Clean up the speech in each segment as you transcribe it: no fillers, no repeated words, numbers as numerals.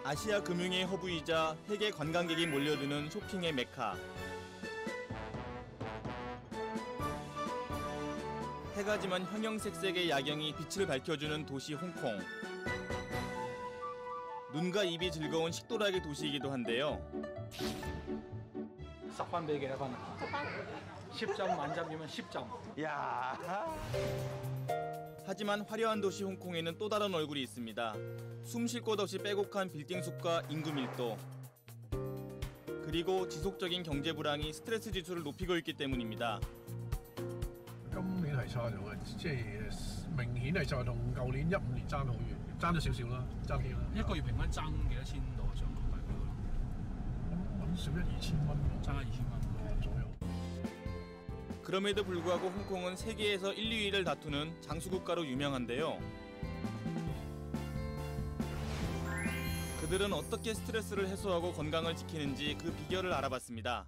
아시아 금융의 허브이자 세계 관광객이 몰려드는 쇼핑의 메카. 해가 지면 형형색색의 야경이 빛을 밝혀주는 도시 홍콩. 눈과 입이 즐거운 식도락의 도시이기도 한데요. 10번俾幾多分啊？ 10점 만점이면 10점. 야. 하지만 화려한 도시 홍콩에는 또 다른 얼굴이 있습니다. 숨 쉴 곳 없이 빼곡한 빌딩 숲과 인구 밀도. 그리고 지속적인 경제 불황이 스트레스 지수를 높이고 있기 때문입니다. 今年係差咗嘅，即係明顯係就係同舊年15年爭好遠，爭咗少少啦，爭啲啦。一個月平均爭幾多錢到上大概？揾少1、2千蚊，爭2千蚊左右。 그럼에도 불구하고 홍콩은 세계에서 1, 2위를 다투는 장수국가로 유명한데요. 그들은 어떻게 스트레스를 해소하고 건강을 지키는지 그 비결을 알아봤습니다.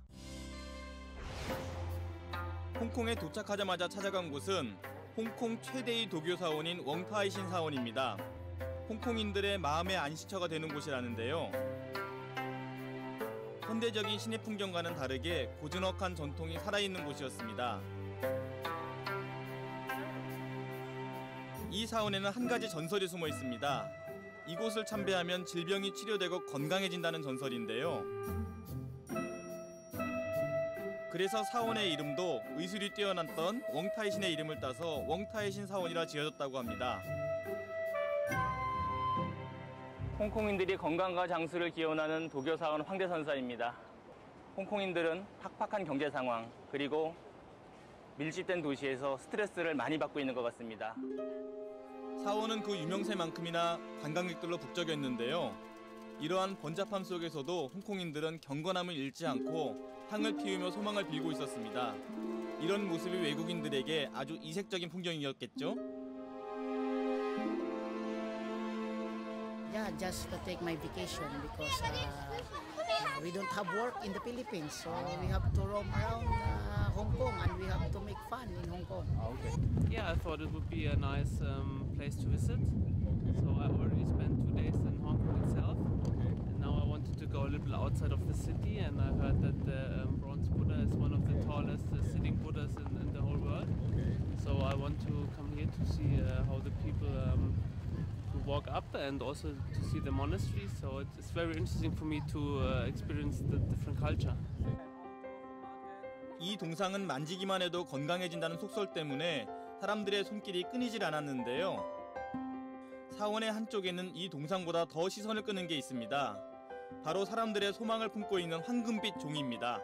홍콩에 도착하자마자 찾아간 곳은 홍콩 최대의 도교 사원인 웡타이신 사원입니다. 홍콩인들의 마음의 안식처가 되는 곳이라는데요. 현대적인 시내 풍경과는 다르게 고즈넉한 전통이 살아있는 곳이었습니다. 이 사원에는 한 가지 전설이 숨어 있습니다. 이곳을 참배하면 질병이 치료되고 건강해진다는 전설인데요. 그래서 사원의 이름도 의술이 뛰어났던 웡타이신의 이름을 따서 웡타이신 사원이라 지어졌다고 합니다. 홍콩인들이 건강과 장수를 기원하는 도교사원 황대선사입니다. 홍콩인들은 팍팍한 경제 상황 그리고 밀집된 도시에서 스트레스를 많이 받고 있는 것 같습니다. 사원은 그 유명세만큼이나 관광객들로 북적였는데요. 이러한 번잡함 속에서도 홍콩인들은 경건함을 잃지 않고 향을 피우며 소망을 빌고 있었습니다. 이런 모습이 외국인들에게 아주 이색적인 풍경이었겠죠? Yeah, just to take my vacation because we don't have work in the Philippines, so we have to roam around Hong Kong and we have to make fun in Hong Kong. Okay. Yeah, I thought it would be a nice place to visit. So I already spent 2 days in Hong Kong itself. And now I wanted to go a little outside of the city, and I heard that the bronze Buddha is one of the tallest sitting Buddhas in the whole world. So I want to come here to see how the people walk up and also to see the monastery. So it's very interesting for me to experience the different culture. 이 동상은 만지기만 해도 건강해진다는 속설 때문에 사람들의 손길이 끊이질 않았는데요. 사원의 한쪽에는 이 동상보다 더 시선을 끄는 게 있습니다. 바로 사람들의 소망을 품고 있는 황금빛 종입니다.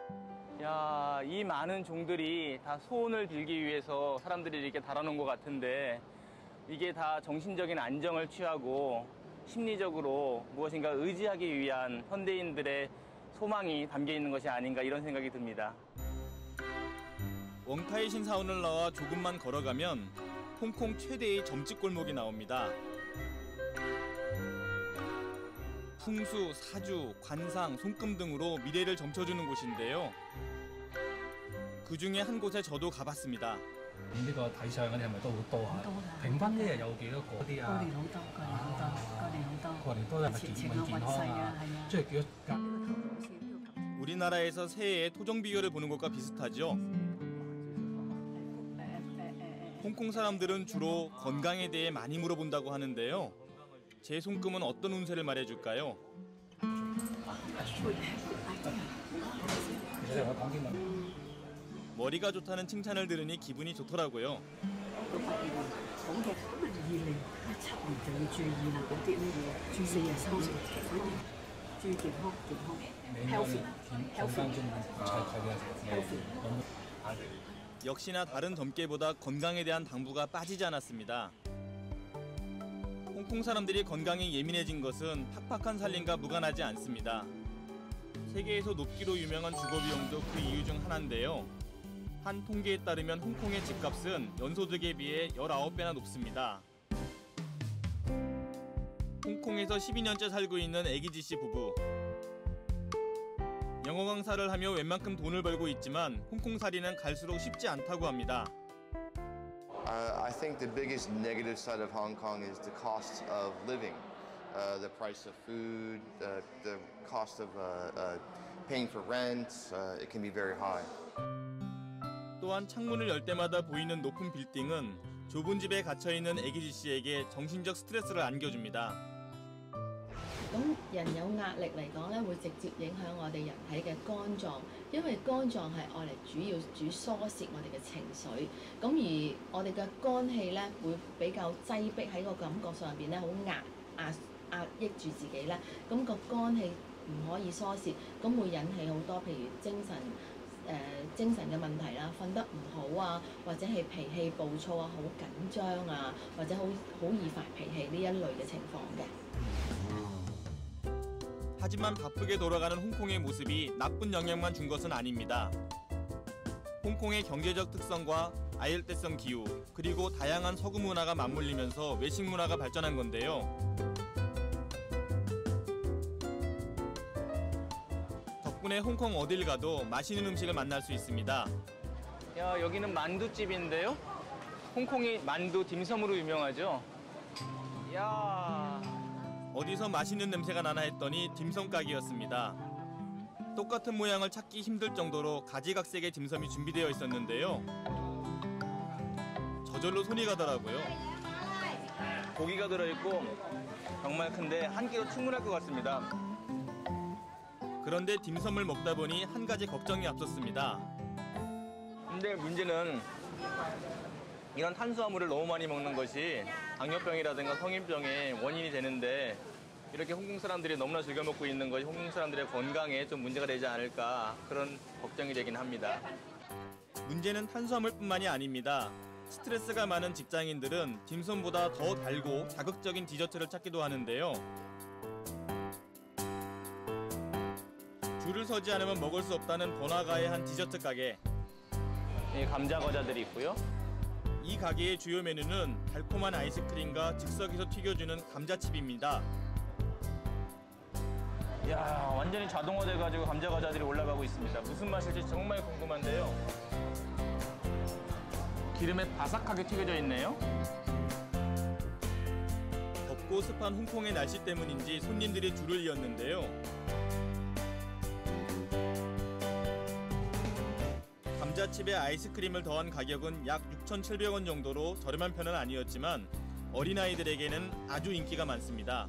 야, 이 많은 종들이 다 소원을 빌기 위해서 사람들이 이렇게 달아놓은 것 같은데 이게 다 정신적인 안정을 취하고 심리적으로 무엇인가 의지하기 위한 현대인들의 소망이 담겨 있는 것이 아닌가 이런 생각이 듭니다. 웡타이신 사원을 나와 조금만 걸어가면 홍콩 최대의 점집 골목이 나옵니다. 풍수, 사주, 관상, 손금 등으로 미래를 점쳐주는 곳인데요. 그 중에 한 곳에 저도 가봤습니다. 呢個睇相嗰啲係咪都好多啊？平均一日有幾多個啲啊？過年好多，過年好多，過年好多。過年多係咪健康啊？即係幾多？ 우리나라에서 새해의 토종 비결을 보는 것과 비슷하죠. 홍콩 사람들은 주로 건강에 대해 많이 물어본다고 하는데요. 제 손금은 어떤 운세를 말해줄까요? 머리가 좋다는 칭찬을 들으니 기분이 좋더라고요. 역시나 다른 점괘보다 건강에 대한 당부가 빠지지 않았습니다. 홍콩 사람들이 건강에 예민해진 것은 팍팍한 살림과 무관하지 않습니다. 세계에서 높기로 유명한 주거 비용도 그 이유 중 하나인데요. 한 통계에 따르면 홍콩의 집값은 연소득에 비해 19배나 높습니다. 홍콩에서 12년째 살고 있는 애기지씨 부부. 영어 강사를 하며 웬만큼 돈을 벌고 있지만 홍콩살이는 갈수록 쉽지 않다고 합니다. I think the biggest negative side of Hong Kong is the cost of living. the price of food, the cost of paying for rent, it can be very high. 또한 창문을 열 때마다 보이는 높은 빌딩은 좁은 집에 갇혀있는 애기지 씨에게 정신적 스트레스를 안겨줍니다. 咁人有壓力嚟講咧，會直接影響我哋人體嘅肝臟，因為肝臟係愛嚟主要疏泄我哋嘅情緒。咁而我哋嘅肝氣咧會比較擠迫喺個感覺上邊咧，好壓抑住自己咧。咁個肝氣唔可以疏泄，咁會引起好多譬如精神嘅問題啦，瞓得唔好啊，或者係脾氣暴躁啊，好緊張啊，或者好易發脾氣呢一類嘅情況嘅。 하지만 바쁘게 돌아가는 홍콩의 모습이 나쁜 영향만 준 것은 아닙니다. 홍콩의 경제적 특성과 아열대성 기후, 그리고 다양한 서구 문화가 맞물리면서 외식 문화가 발전한 건데요. 덕분에 홍콩 어딜 가도 맛있는 음식을 만날 수 있습니다. 야, 여기는 만두집인데요. 홍콩이 만두 딤섬으로 유명하죠. 야. 어디서 맛있는 냄새가 나나 했더니 딤섬 가게였습니다. 똑같은 모양을 찾기 힘들 정도로 가지각색의 딤섬이 준비되어 있었는데요. 저절로 손이 가더라고요. 고기가 들어있고 정말 큰데 한 끼로 충분할 것 같습니다. 그런데 딤섬을 먹다 보니 한 가지 걱정이 앞섰습니다. 근데 문제는 이런 탄수화물을 너무 많이 먹는 것이 당뇨병이라든가 성인병의 원인이 되는데 이렇게 홍콩 사람들이 너무나 즐겨 먹고 있는 것이 홍콩 사람들의 건강에 좀 문제가 되지 않을까 그런 걱정이 되긴 합니다. 문제는 탄수화물뿐만이 아닙니다. 스트레스가 많은 직장인들은 딤섬보다 더 달고 자극적인 디저트를 찾기도 하는데요. 줄을 서지 않으면 먹을 수 없다는 번화가의 한 디저트 가게. 감자 과자들이 있고요. 이 가게의 주요 메뉴는 달콤한 아이스크림과 즉석에서 튀겨주는 감자칩입니다. 이야, 완전히 자동화돼가지고 감자 과자들이 올라가고 있습니다. 무슨 맛일지 정말 궁금한데요. 기름에 바삭하게 튀겨져 있네요. 덥고 습한 홍콩의 날씨 때문인지 손님들이 줄을 이었는데요. 감자칩에 아이스크림을 더한 가격은 약 6,700원 정도로 저렴한 편은 아니었지만 어린아이들에게는 아주 인기가 많습니다.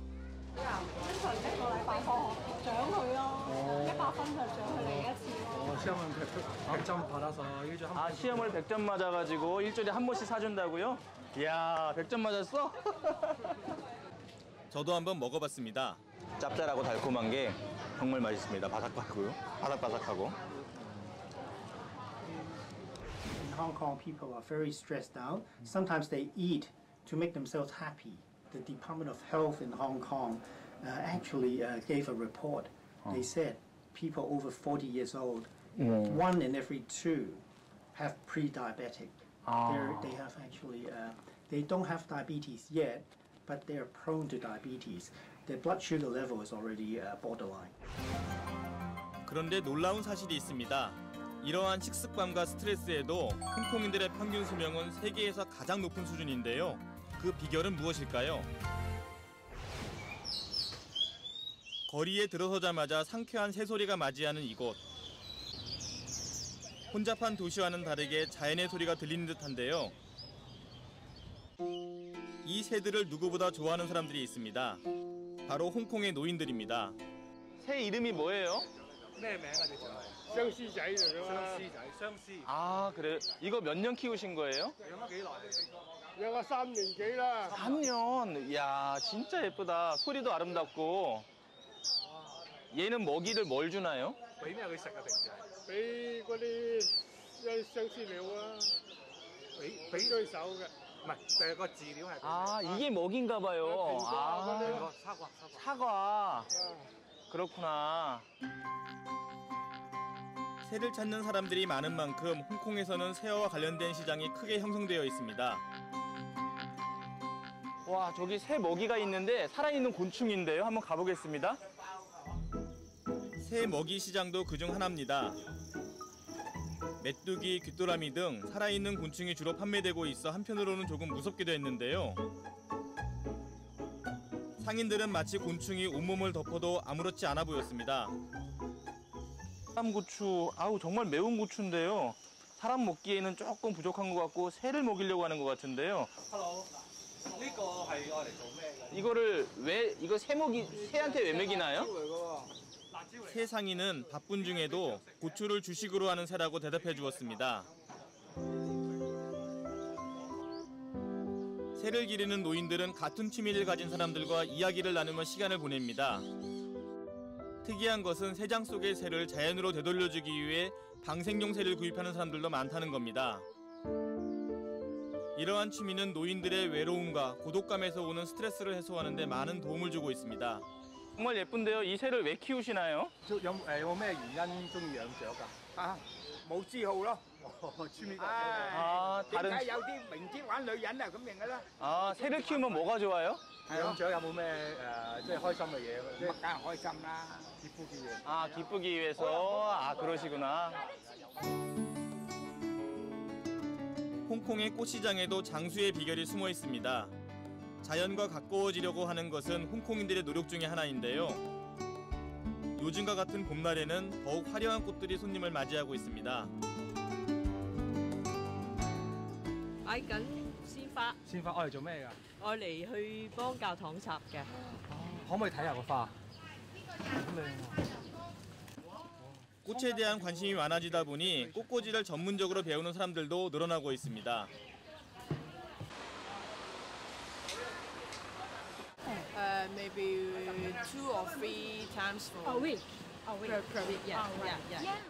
시험을 100점 맞아가지고 일주일에 한 번씩 사준다고요? 이야, 100점 맞았어? 저도 한번 먹어봤습니다. 짭짤하고 달콤한 게 정말 맛있습니다. 바삭바삭하고. In Hong Kong, people are very stressed out. Sometimes they eat to make themselves happy. The Department of Health in Hong Kong actually gave a report. They said people over 40 years old, 1 in every 2 have pre-diabetic. They have actually, they don't have diabetes yet, but they are prone to diabetes. Their blood sugar level is already borderline. 그런데 놀라운 사실이 있습니다. 이러한 식습관과 스트레스에도 홍콩인들의 평균 수명은 세계에서 가장 높은 수준인데요. 그 비결은 무엇일까요? 거리에 들어서자마자 상쾌한 새소리가 맞이하는 이곳. 혼잡한 도시와는 다르게 자연의 소리가 들리는 듯한데요. 이 새들을 누구보다 좋아하는 사람들이 있습니다. 바로 홍콩의 노인들입니다. 새 이름이 뭐예요? 아, 그래요? 이거 몇 년 키우신 거예요? 3年幾啦。 3년. 이야, 진짜 예쁘다. 소리도 아름답고. 얘는 먹이를 뭘 주나요? 俾嗰啲相思料啊，俾佢手嘅。 아, 이게 먹인가 봐요. 아, 사과. 그렇구나. 새를 찾는 사람들이 많은 만큼 홍콩에서는 새와 관련된 시장이 크게 형성되어 있습니다. 와, 저기 새 먹이가 있는데 살아있는 곤충인데요. 한번 가보겠습니다. 새 먹이 시장도 그중 하나입니다. 메뚜기, 귀뚜라미 등 살아있는 곤충이 주로 판매되고 있어 한편으로는 조금 무섭기도 했는데요. 상인들은 마치 곤충이 온몸을 덮어도 아무렇지 않아 보였습니다. 사람 고추, 아우 정말 매운 고추인데요. 사람 먹기에는 조금 부족한 것 같고 새를 먹이려고 하는 것 같은데요. 이거를 이거 새한테 왜 먹이나요? 새 상인은 바쁜 중에도 고추를 주식으로 하는 새라고 대답해 주었습니다. 새를 기르는 노인들은 같은 취미를 가진 사람들과 이야기를 나누며 시간을 보냅니다. 특이한 것은 새장 속의 새를 자연으로 되돌려주기 위해 방생용 새를 구입하는 사람들도 많다는 겁니다. 이러한 취미는 노인들의 외로움과 고독감에서 오는 스트레스를 해소하는 데 많은 도움을 주고 있습니다. 정말 예쁜데요. 이 새를 왜 키우시나요? 有咩原因中意養雀㗎？冇嗜好咯。다른 點解有啲明知玩女人啊咁樣嘅咧？ 새를 키우면 뭐가 좋아요? 養雀有冇咩即係開心嘅嘢？ 咁啊，梗係開心啦。 기쁘기 위해서. 그러시구나. 홍콩의 꽃시장에도 장수의 비결이 숨어 있습니다. 자연과 가까워지려고 하는 것은 홍콩인들의 노력 중에 하나인데요. 요즘과 같은 봄날에는 더욱 화려한 꽃들이 손님을 맞이하고 있습니다. 擺緊鮮花，鮮花愛嚟做咩㗎？愛嚟去幫教堂插嘅。可唔可以睇下個花？好靚啊！ 꽃에 대한 관심이 많아지다 보니 꽃꽂이를 전문적으로 배우는 사람들도 늘어나고 있습니다. Maybe 2 or 3 times for a week. Per week, yeah.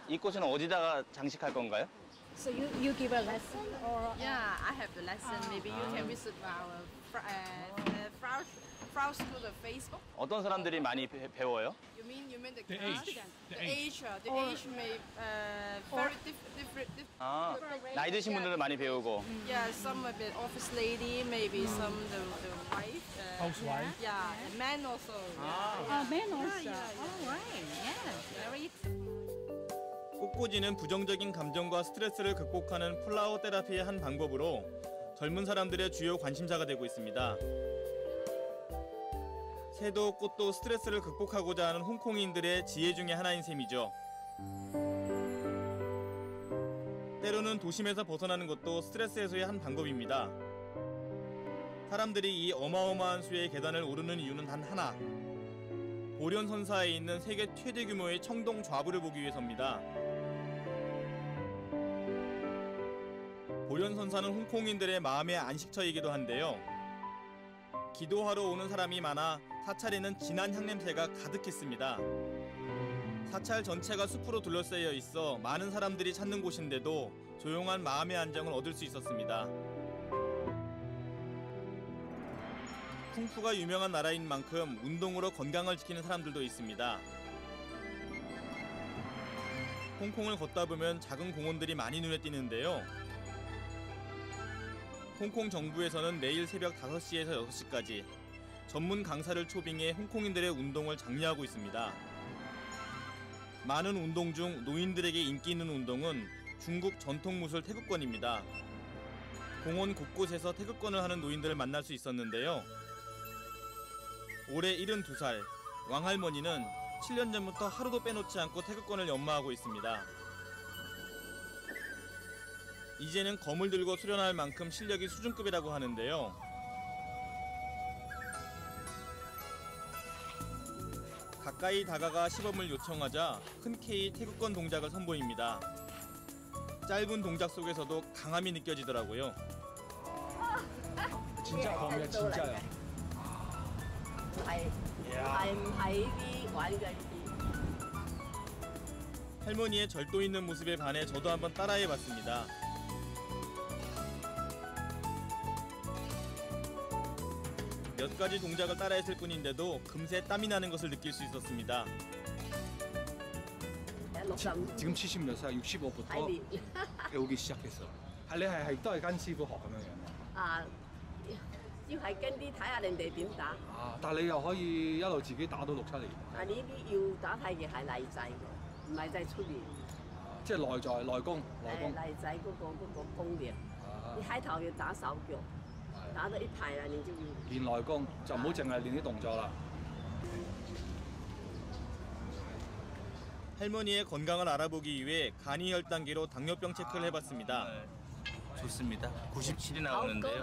이 꽃은 어디다가 장식할 건가요? So you give a lesson or? Yeah, I have the lesson. Maybe you can visit our Frau School of Facebook. 어떤 사람들이 많이 배워요? You mean the age. The age may very different. 나이 드신 분들은 많이 배우고. Yeah, some a bit office lady, maybe some the wife. Housewife. Yeah, and men also. Men also. All right. Yeah, very. 꽃꽂이는 부정적인 감정과 스트레스를 극복하는 플라워 테라피의 한 방법으로 젊은 사람들의 주요 관심사가 되고 있습니다. 새도 꽃도 스트레스를 극복하고자 하는 홍콩인들의 지혜 중에 하나인 셈이죠. 때로는 도심에서 벗어나는 것도 스트레스 해소의 한 방법입니다. 사람들이 이 어마어마한 수의 계단을 오르는 이유는 단 하나. 보련선사에 있는 세계 최대 규모의 청동 좌부를 보기 위해서입니다. 보련선사는 홍콩인들의 마음의 안식처이기도 한데요. 기도하러 오는 사람이 많아 사찰에는 진한 향냄새가 가득했습니다. 사찰 전체가 숲으로 둘러싸여 있어 많은 사람들이 찾는 곳인데도 조용한 마음의 안정을 얻을 수 있었습니다. 쿵푸가 유명한 나라인 만큼 운동으로 건강을 지키는 사람들도 있습니다. 홍콩을 걷다 보면 작은 공원들이 많이 눈에 띄는데요. 홍콩 정부에서는 매일 새벽 5시에서 6시까지 전문 강사를 초빙해 홍콩인들의 운동을 장려하고 있습니다. 많은 운동 중 노인들에게 인기 있는 운동은 중국 전통 무술 태극권입니다. 공원 곳곳에서 태극권을 하는 노인들을 만날 수 있었는데요. 올해 72살 왕할머니는 7년 전부터 하루도 빼놓지 않고 태극권을 연마하고 있습니다. 이제는 검을 들고 수련할 만큼 실력이 수준급이라고 하는데요. 가까이 다가가 시범을 요청하자 흔쾌히 태극권 동작을 선보입니다. 짧은 동작 속에서도 강함이 느껴지더라고요. 진짜 검이야, 진짜야. 할머니의 절도 있는 모습에 반해 저도 한번 따라해봤습니다. 몇 가지 동작을 따라했을 뿐인데도 금세 땀이 나는 것을 느낄 수 있었습니다. 지금 70 몇 살, 65부터 배우기 시작했어.你係都係跟師傅學咁樣樣？要係跟啲睇下人哋點打。但係你又可以一路自己打到6、7年。呢啲要打太極係例制嘅，唔係制出面。即係內功。例制嗰個功力。你開頭要打手腳。打得一排啦，你就要練內功就唔好淨係練啲動作啦。 할머니의 건강을 알아보기 위해 간이 혈당계로 당뇨병 체크를 해봤습니다. 좋습니다. 97이 나오는데요.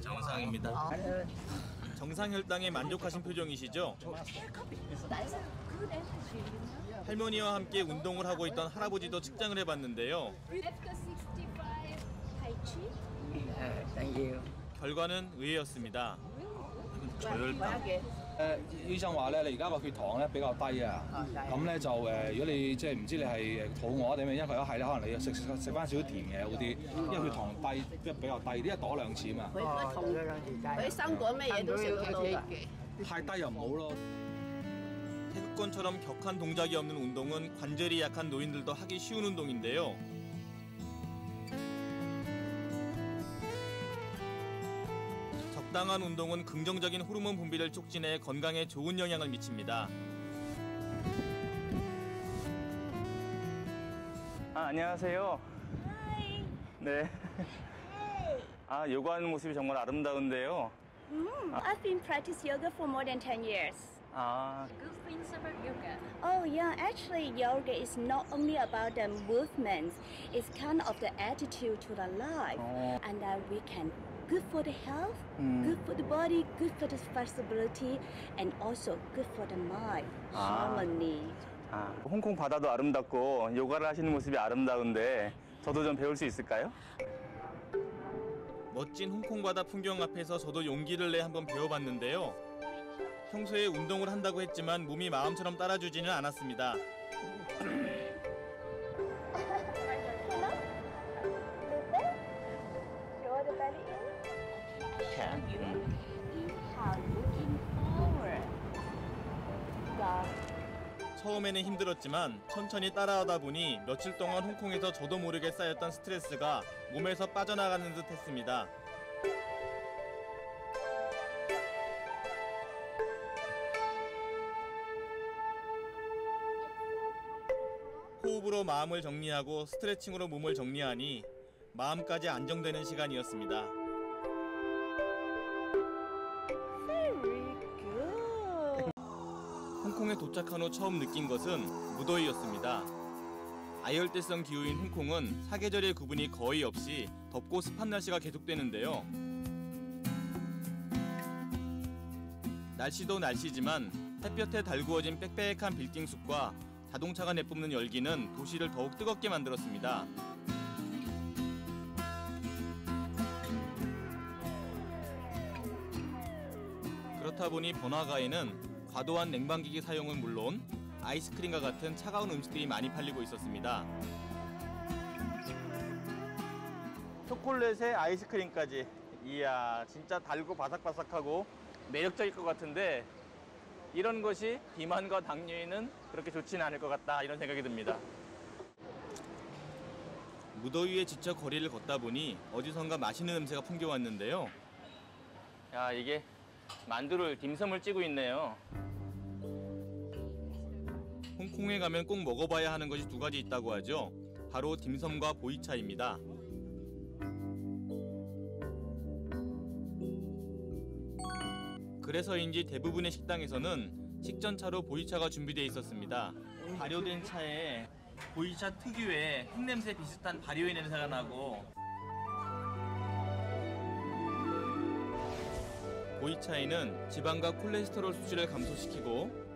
정상입니다. 정상 혈당에 만족하신 표정이시죠? 할머니와 함께 운동을 하고 있던 할아버지도 측정을 해봤는데요. 결과는 의외였습니다. 저혈당. 醫生話咧，你而家個血糖咧比較低啊，咁咧就如果你即係唔知你係肚餓定咩，因為如果係咧，可能你要食翻少少甜嘢好啲，因為血糖低即係比較低啲，一朵2次嘛。佢生果咩嘢都食得到㗎。太低又唔好咯。 태극권처럼 격한 동작이 없는 운동은 관절이 약한 노인들도 하기 쉬운 운동인데요. 적당한 운동은 긍정적인 호르몬 분비를 촉진해 건강에 좋은 영향을 미칩니다. 안녕하세요. 네. 요가하는 모습이 정말 아름다운데요. I've been practicing yoga for more than 10 years. Good things about yoga. Oh yeah, actually yoga is not only about the movements, it's kind of the attitude to the life. And we can good for the health, good for the body, good for the flexibility, and also good for the mind, harmony. 홍콩 바다도 아름답고 요가를 하시는 모습이 아름다운데 저도 좀 배울 수 있을까요? 멋진 홍콩 바다 풍경 앞에서 저도 용기를 내 한번 배워봤는데요. 평소에 운동을 한다고 했지만 몸이 마음처럼 따라주지는 않았습니다. 처음에는 힘들었지만 천천히 따라하다 보니 며칠 동안 홍콩에서 저도 모르게 쌓였던 스트레스가 몸에서 빠져나가는 듯 했습니다. 호흡으로 마음을 정리하고 스트레칭으로 몸을 정리하니 마음까지 안정되는 시간이었습니다. 홍콩에 도착한 후 처음 느낀 것은 무더위였습니다. 아열대성 기후인 홍콩은 사계절의 구분이 거의 없이 덥고 습한 날씨가 계속되는데요. 날씨도 날씨지만 햇볕에 달구어진 빽빽한 빌딩 숲과 자동차가 내뿜는 열기는 도시를 더욱 뜨겁게 만들었습니다. 그렇다 보니 번화가에는 과도한 냉방기기 사용은 물론 아이스크림과 같은 차가운 음식들이 많이 팔리고 있었습니다. 초콜릿에 아이스크림까지. 이야, 진짜 달고 바삭바삭하고 매력적일 것 같은데 이런 것이 비만과 당뇨에는 그렇게 좋지는 않을 것 같다, 이런 생각이 듭니다. 무더위에 지쳐 거리를 걷다 보니 어디선가 맛있는 냄새가 풍겨왔는데요. 야, 이게 만두를 딤섬을 찌고 있네요. 홍콩에 가면 꼭 먹어봐야 하는 것이 2가지 있다고 하죠. 바로 딤섬과 보이차입니다. 그래서인지 대부분의 식당에서는 식전차로 보이차가 준비되어 있었습니다. 발효된 차에 보이차 특유의 흙냄새 비슷한 발효의 냄새가 나고, 보이차에는 지방과 콜레스테롤 수치를 감소시키고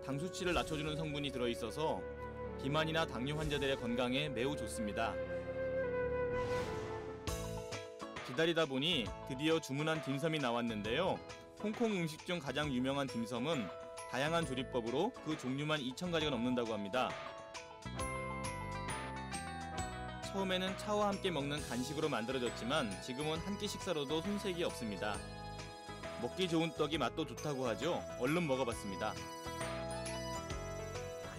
당 수치를 낮춰주는 성분이 들어있어서 비만이나 당뇨 환자들의 건강에 매우 좋습니다. 기다리다 보니 드디어 주문한 딤섬이 나왔는데요. 홍콩 음식 중 가장 유명한 딤섬은 다양한 조리법으로 그 종류만 2,000가지가 넘는다고 합니다. 처음에는 차와 함께 먹는 간식으로 만들어졌지만 지금은 한 끼 식사로도 손색이 없습니다. 먹기 좋은 떡이 맛도 좋다고 하죠. 얼른 먹어봤습니다.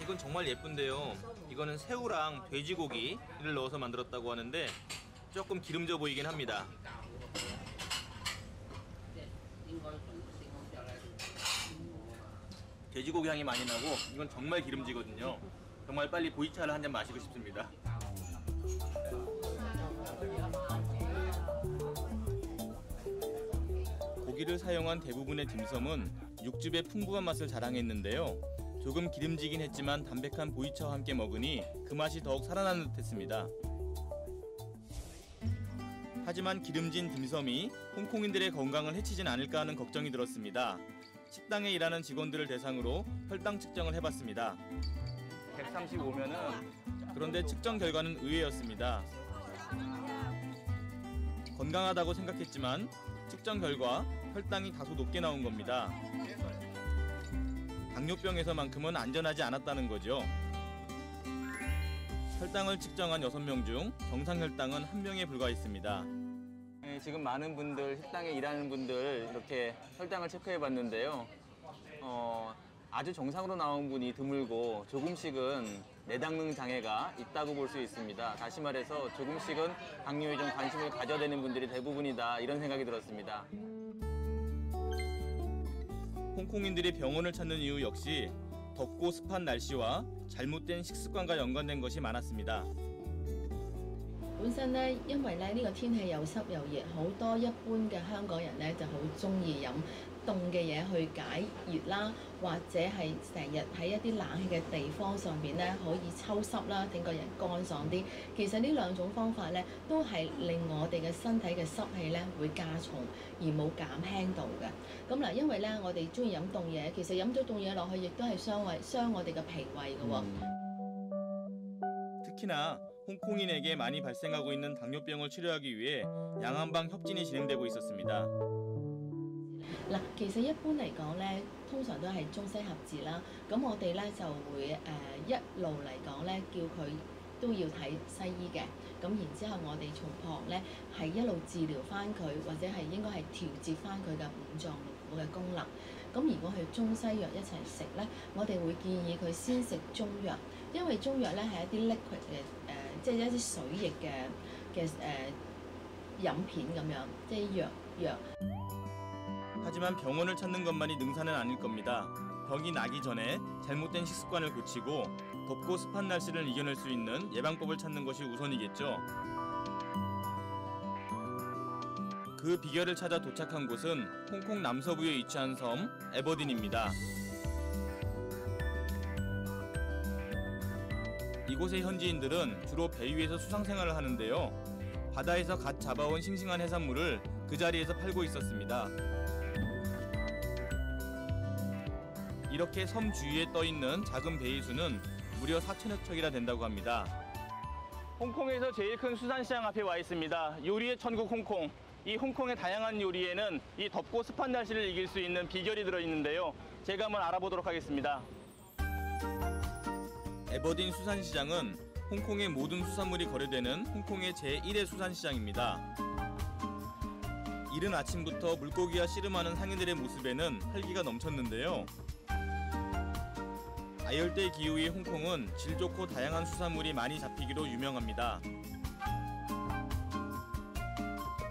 이건 정말 예쁜데요. 이거는 새우랑 돼지고기를 넣어서 만들었다고 하는데 조금 기름져 보이긴 합니다. 돼지고기 향이 많이 나고 이건 정말 기름지거든요. 정말 빨리 보이차를 한 잔 마시고 싶습니다. 오일을 사용한 대부분의 딤섬은 육즙의 풍부한 맛을 자랑했는데요. 조금 기름지긴 했지만 담백한 보이차와 함께 먹으니 그 맛이 더욱 살아나는 듯했습니다. 하지만 기름진 딤섬이 홍콩인들의 건강을 해치진 않을까 하는 걱정이 들었습니다. 식당에 일하는 직원들을 대상으로 혈당 측정을 해봤습니다. 135면은 그런데 측정 결과는 의외였습니다. 건강하다고 생각했지만 측정 결과 혈당이 다소 높게 나온 겁니다. 당뇨병에서만큼은 안전하지 않았다는 거죠. 혈당을 측정한 6명 중 정상 혈당은 1명에 불과했습니다. 지금 많은 분들, 식당에 일하는 분들 이렇게 혈당을 체크해 봤는데요. 아주 정상으로 나온 분이 드물고 조금씩은 내당능 장애가 있다고 볼 수 있습니다. 다시 말해서 조금씩은 당뇨에 좀 관심을 가져야 되는 분들이 대부분이다, 이런 생각이 들었습니다. 홍콩인들이 병원을 찾는 이유 역시 덥고 습한 날씨와 잘못된 식습관과 연관된 것이 많았습니다. 本身咧，因為咧呢個天氣又濕又熱，好多一般嘅香港人咧就好中意飲凍嘅嘢去解熱啦，或者係成日喺一啲冷氣嘅地方上邊咧可以抽濕啦，令個人乾爽啲。其實呢兩種方法咧都係令我哋嘅身體嘅濕氣咧會加重，而冇減輕到嘅。咁嗱，因為咧我哋中意飲凍嘢，其實飲咗凍嘢落去亦都係傷我哋嘅脾胃嘅喎。 특히나 홍콩인에게 많이 발생하고 있는 당뇨병을 치료하기 위해 양한방 협진이 진행되고 있었습니다. 嗱，其實一般嚟講咧，通常都係中西合治啦。咁我哋咧就會一路嚟講咧，叫佢都要睇西醫嘅。咁然之後，我哋從旁咧係一路治療翻佢，或者係應該係調節翻佢嘅五臟六腑嘅功能。咁如果係中西藥一齊食咧，我哋會建議佢先食中藥，因為中藥咧係一啲 liquid 嘅即係一啲水液嘅飲片咁樣，即係藥。 하지만 병원을 찾는 것만이 능사는 아닐 겁니다. 병이 나기 전에 잘못된 식습관을 고치고 덥고 습한 날씨를 이겨낼 수 있는 예방법을 찾는 것이 우선이겠죠. 그 비결을 찾아 도착한 곳은 홍콩 남서부에 위치한 섬 에버딘입니다. 이곳의 현지인들은 주로 배 위에서 수상생활을 하는데요. 바다에서 갓 잡아온 싱싱한 해산물을 그 자리에서 팔고 있었습니다. 이렇게 섬 주위에 떠있는 작은 배의 수는 무려 4천여 척이나 된다고 합니다. 홍콩에서 제일 큰 수산시장 앞에 와 있습니다. 요리의 천국 홍콩. 이 홍콩의 다양한 요리에는 이 덥고 습한 날씨를 이길 수 있는 비결이 들어있는데요. 제가 한번 알아보도록 하겠습니다. 에버딘 수산시장은 홍콩의 모든 수산물이 거래되는 홍콩의 제1의 수산시장입니다. 이른 아침부터 물고기와 씨름하는 상인들의 모습에는 활기가 넘쳤는데요. 아열대 기후의 홍콩은 질 좋고 다양한 수산물이 많이 잡히기로 유명합니다.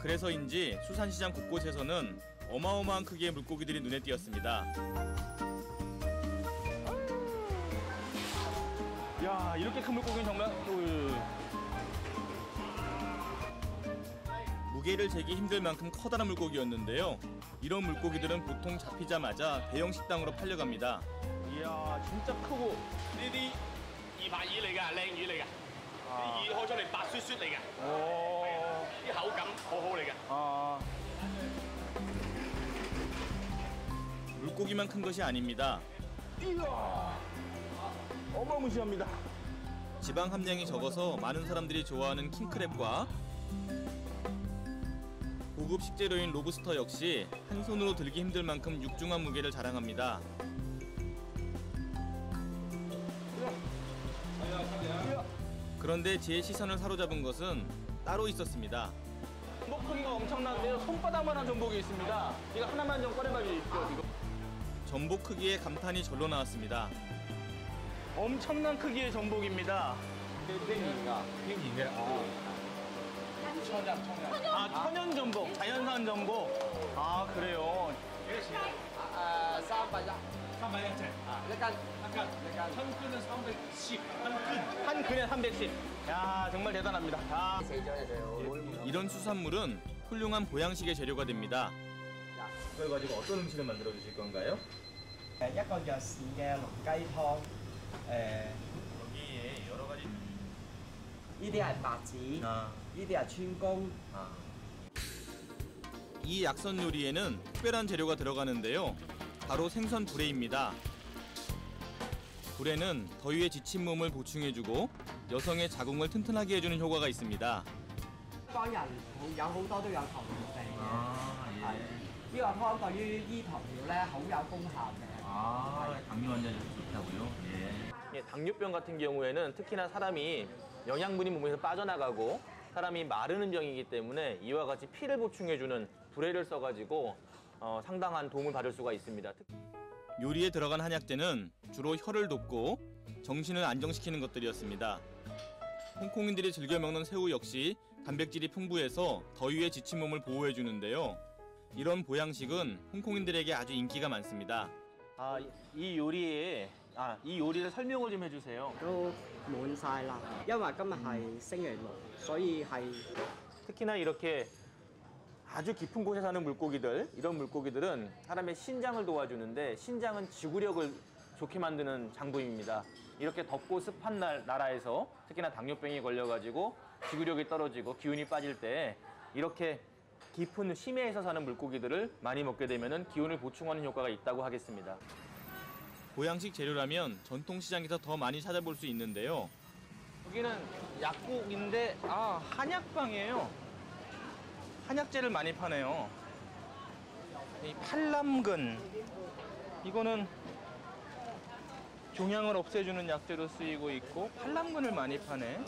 그래서인지 수산시장 곳곳에서는 어마어마한 크기의 물고기들이 눈에 띄었습니다. 야, 이렇게 큰 물고기는 정말 무게를 재기 힘들 만큼 커다란 물고기였는데요. 이런 물고기들은 보통 잡히자마자 대형 식당으로 팔려갑니다. 이야, 진짜 크고. 呢啲200魚嚟㗎，靚魚嚟㗎，啲魚開出嚟白雪雪嚟㗎，啲口感好好嚟㗎。 물고기만 큰 것이 아닙니다. 이야, 어마무시합니다. 지방 함량이 적어서 많은 사람들이 좋아하는 킹크랩과 고급 식재료인 로브스터 역시 한 손으로 들기 힘들 만큼 육중한 무게를 자랑합니다. 그런데 제 시선을 사로잡은 것은 따로 있었습니다. 전복 크기가 엄청난데요. 손바닥만한 전복이 있습니다. 이거 하나만 좀 꺼내봐 주십시오. 이거. 전복 크기에 감탄이 절로 나왔습니다. 엄청난 크기의 전복입니다. 천연 전복, 자연산 전복. 아, 그래요. 1 근에 310. 야, 정말 대단합니다. 이런 수산물은 훌륭한 보양식의 재료가 됩니다. 그걸 가지고 어떤 음식을 만들어 주실 건가요? 一個藥膳嘅龍雞湯， 여기에 여러 가지 呢啲係白芷，呢啲係川芎。 이 약선 요리에는 특별한 재료가 들어가는데요. 바로 생선 불회입니다. 불회는 더위에 지친 몸을 보충해주고 여성의 자궁을 튼튼하게 해주는 효과가 있습니다. 幫人有好多都有糖尿病嘅，係呢個湯對於醫糖尿咧好有功效嘅。 당뇨 환자에도 좋다고요? 예, 당뇨병 같은 경우에는 특히나 사람이 영양분이 몸에서 빠져나가고 사람이 마르는 병이기 때문에 이와 같이 피를 보충해주는 불회를 써가지고 상당한 도움을 받을 수가 있습니다. 요리에 들어간 한약재는 주로 혈을 돕고 정신을 안정시키는 것들이었습니다. 홍콩인들이 즐겨 먹는 새우 역시 단백질이 풍부해서 더위에 지친 몸을 보호해주는데요. 이런 보양식은 홍콩인들에게 아주 인기가 많습니다. 이 요리를 설명을 좀 해주세요. 都滿晒啦，因為今日係星期六，所以係 특히나 이렇게 아주 깊은 곳에 사는 물고기들, 이런 물고기들은 사람의 신장을 도와주는데 신장은 지구력을 좋게 만드는 장부입니다. 이렇게 덥고 습한 나라에서 특히나 당뇨병이 걸려가지고 지구력이 떨어지고 기운이 빠질 때 이렇게 깊은 심해에서 사는 물고기들을 많이 먹게 되면 기운을 보충하는 효과가 있다고 하겠습니다. 보양식 재료라면 전통시장에서 더 많이 찾아볼 수 있는데요. 여기는 약국인데 한약방이에요. 한약재를 많이 파네요. 이 팔남근, 이거는 종양을 없애주는 약재로 쓰이고 있고 팔남근을 많이 파네.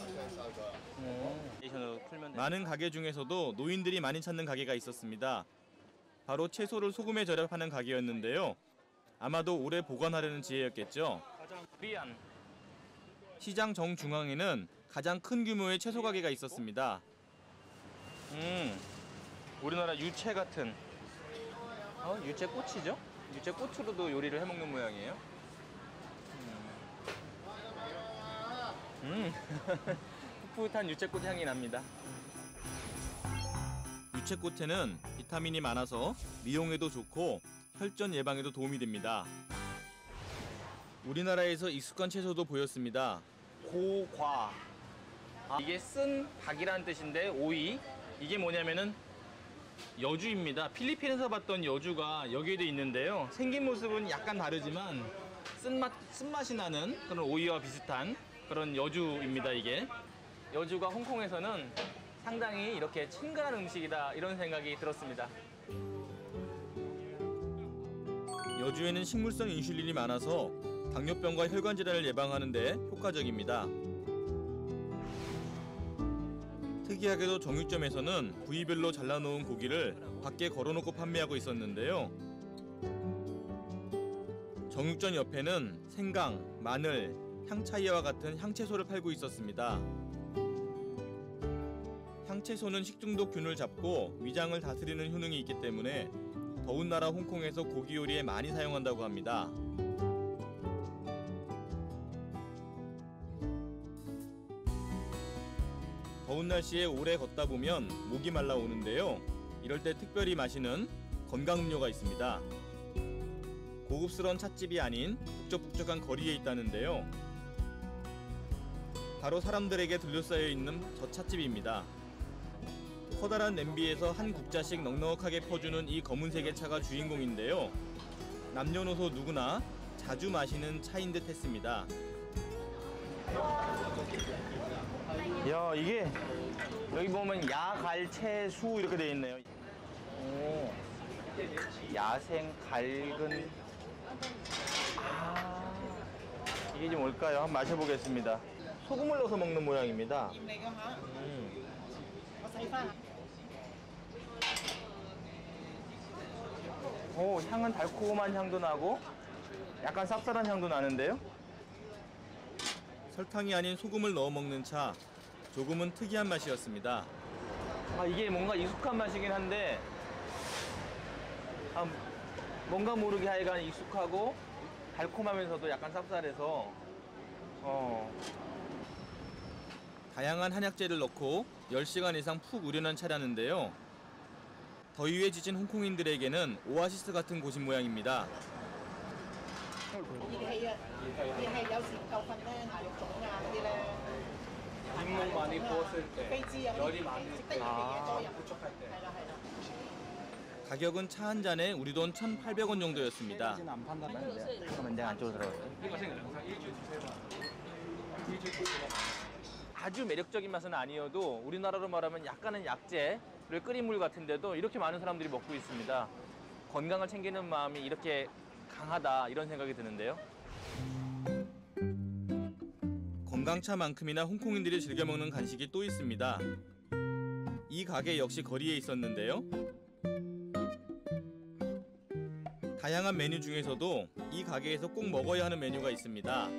많은 가게 중에서도 노인들이 많이 찾는 가게가 있었습니다. 바로 채소를 소금에 절여 파는 가게였는데요. 아마도 오래 보관하려는 지혜였겠죠. 시장 정중앙에는 가장 큰 규모의 채소 가게가 있었습니다. 우리나라 유채 같은 유채 꽃이죠? 유채 꽃으로도 요리를 해먹는 모양이에요. 풋풋한 유채꽃 향이 납니다. 유채꽃에는 비타민이 많아서 미용에도 좋고 혈전 예방에도 도움이 됩니다. 우리나라에서 익숙한 채소도 보였습니다. 고과. 이게 쓴 박이라는 뜻인데 오이. 이게 뭐냐면은 여주입니다. 필리핀에서 봤던 여주가 여기에도 있는데요. 생긴 모습은 약간 다르지만 쓴맛이 나는 그런 오이와 비슷한 그런 여주입니다, 이게. 여주가 홍콩에서는 상당히 이렇게 친근한 음식이다, 이런 생각이 들었습니다. 여주에는 식물성 인슐린이 많아서 당뇨병과 혈관 질환을 예방하는 데 효과적입니다. 특이하게도 정육점에서는 부위별로 잘라놓은 고기를 밖에 걸어놓고 판매하고 있었는데요. 정육점 옆에는 생강, 마늘, 향차이와 같은 향채소를 팔고 있었습니다. 향채소는 식중독균을 잡고 위장을 다스리는 효능이 있기 때문에 더운 나라 홍콩에서 고기 요리에 많이 사용한다고 합니다. 더운 날씨에 오래 걷다 보면 목이 말라오는데요. 이럴 때 특별히 마시는 건강음료가 있습니다. 고급스러운 찻집이 아닌 북적북적한 거리에 있다는데요. 바로 사람들에게 둘러싸여 있는 저 찻집입니다. 커다란 냄비에서 한 국자씩 넉넉하게 퍼주는 이 검은색의 차가 주인공인데요. 남녀노소 누구나 자주 마시는 차인 듯 했습니다. 야, 이게 여기 보면 야갈채수 이렇게 되어 있네요. 오, 야생 갈근. 이게 좀 뭘까요? 한번 마셔보겠습니다. 소금을 넣어서 먹는 모양입니다. 오, 향은 달콤한 향도 나고 약간 쌉쌀한 향도 나는데요. 설탕이 아닌 소금을 넣어 먹는 차, 조금은 특이한 맛이었습니다. 이게 뭔가 익숙한 맛이긴 한데 뭔가 모르게 하여간 익숙하고 달콤하면서도 약간 쌉쌀해서 다양한 한약재를 넣고 10시간 이상 푹 우려낸 차라는데요. 더위에 지친 홍콩인들에게는 오아시스 같은 곳인 모양입니다. 잇몸 많이 부었을 때, 열이 많을 때, 부족할 때. 가격은 차 한 잔에 우리 돈 1,800원 정도였습니다. 그럼 내가 안쪽으로 들어갈까요? 아주 매력적인 맛은 아니어도 우리나라로 말하면 약간은 약재를 끓인 물 같은데도 이렇게 많은 사람들이 먹고 있습니다. 건강을 챙기는 마음이 이렇게 강하다 이런 생각이 드는데요. 건강차만큼이나 홍콩인들이 즐겨 먹는 간식이 또 있습니다. 이 가게 역시 거리에 있었는데요. 다양한 메뉴 중에서도 이 가게에서 꼭 먹어야 하는 메뉴가 있습니다.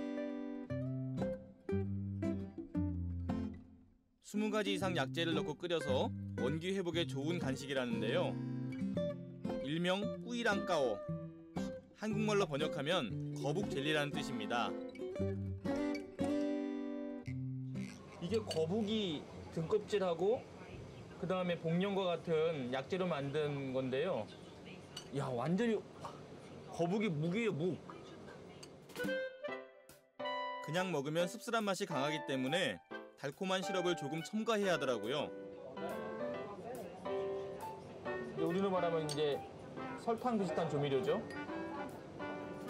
20가지 이상 약재를 넣고 끓여서 원기 회복에 좋은 간식이라는데요. 일명 뿌이랑까오, 한국말로 번역하면 거북 젤리라는 뜻입니다. 이게 거북이 등껍질하고 그 다음에 복령과 같은 약재로 만든 건데요. 야, 완전히 거북이 묵이에요, 묵. 그냥 먹으면 씁쓸한 맛이 강하기 때문에 달콤한 시럽을 조금 첨가해야 하더라고요. 우리로 말하면 이제 설탕 비슷한 조미료죠.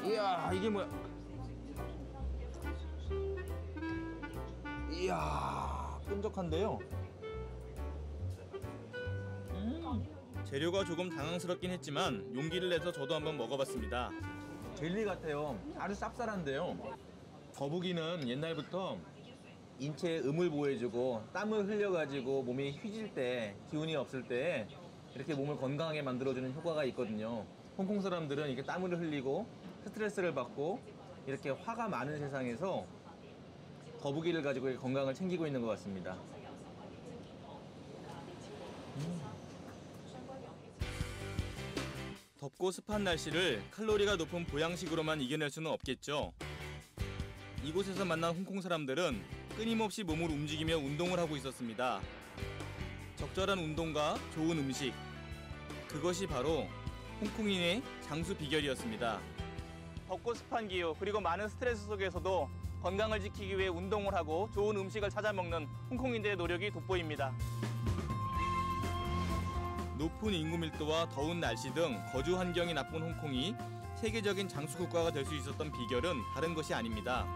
이야, 이게 뭐야? 이야, 끈적한데요. 재료가 조금 당황스럽긴 했지만 용기를 내서 저도 한번 먹어봤습니다. 젤리 같아요. 아주 쌉쌀한데요. 거북이는 옛날부터 인체에 음을 보호해주고 땀을 흘려가지고 몸이 휘질 때, 기운이 없을 때 이렇게 몸을 건강하게 만들어주는 효과가 있거든요. 홍콩 사람들은 이렇게 땀을 흘리고 스트레스를 받고 이렇게 화가 많은 세상에서 거북이를 가지고 건강을 챙기고 있는 것 같습니다. 덥고 습한 날씨를 칼로리가 높은 보양식으로만 이겨낼 수는 없겠죠. 이곳에서 만난 홍콩 사람들은 끊임없이 몸을 움직이며 운동을 하고 있었습니다. 적절한 운동과 좋은 음식, 그것이 바로 홍콩인의 장수 비결이었습니다. 덥고 습한 기후 그리고 많은 스트레스 속에서도 건강을 지키기 위해 운동을 하고 좋은 음식을 찾아 먹는 홍콩인들의 노력이 돋보입니다. 높은 인구 밀도와 더운 날씨 등 거주 환경이 나쁜 홍콩이 세계적인 장수 국가가 될 수 있었던 비결은 다른 것이 아닙니다.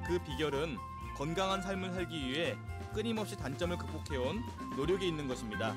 그 비결은 건강한 삶을 살기 위해 끊임없이 단점을 극복해온 노력에 있는 것입니다.